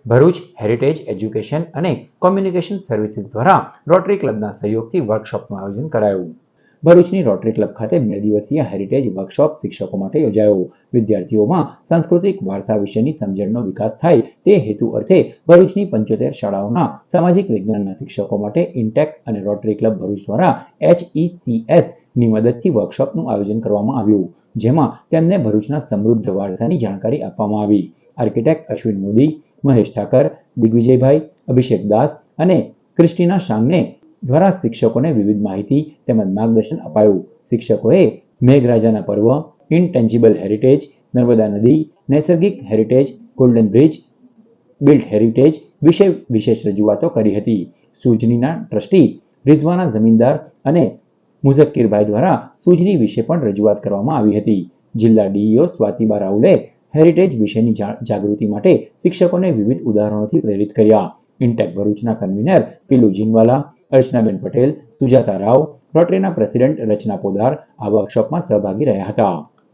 Bharuch heritage education અને communication services દ્વારા rotary ક્લબના સહયોગથી વર્કશોપનું આયોજન કરાયું. ભરૂચની રોટરી ક્લબ ખાતે 2 દિવસીય હેરિટેજ વર્કશોપ શિક્ષકો માટે યોજાયો. વિદ્યાર્થીઓમાં સાંસ્કૃતિક વારસા વિશેની સમજણનો વિકાસ થાય તે હેતુ અર્થે ભરૂચની 75 શાળાઓના સામાજિક વિજ્ઞાનના શિક્ષકો માટે ઇન્ટેક અને રોટરી ક્લબ ભરૂચ દ્વારા HECS ની મદદથી વર્કશોપનું આયોજન કરવામાં આવ્યું, જેમાં તેમને ભરૂચના સમૃદ્ધ વારસાની જાણકારી આપવામાં આવી. આર્કિટેક્ટ અશ્વિન મોદી, મહેશ ઠાકર, દિગ્વિજયભાઈ, અભિષેક દાસ અને ક્રિસ્ટીના શાંગને દ્વારા શિક્ષકોને વિવિધ માહિતી તેમજ માર્ગદર્શન અપાયું. શિક્ષકોએ મેઘરાજાના પર્વ, ઇનટેન્જિબલ હેરિટેજ, નર્મદા નદી, નૈસર્ગિક heritage, golden bridge, built heritage વિશે વિશેષ રજૂઆતો કરી હતી. સુજનીના ટ્રસ્ટી રિઝવાના જમીનદાર અને મુઝક્કીરભાઈ દ્વારા સુજની વિશે પણ રજૂઆત કરવામાં આવી હતી. જિલ્લા ડીઈઓ સ્વાતિબા રાઉલે હેરિટેજ વિશેની જાગૃતિ માટે શિક્ષકોને વિવિધ ઉદાહરણોથી પ્રેરિત કર્યા. ઇન્ટેક ભરૂચના કન્વીનર પીલુ જીનવાલા, અર્ચનાબેન પટેલ, સુજાતા રાવ, રોટરીના પ્રેસિડેન્ટ રચના પોદાર આ વર્કશોપમાં સહભાગી રહ્યા હતા.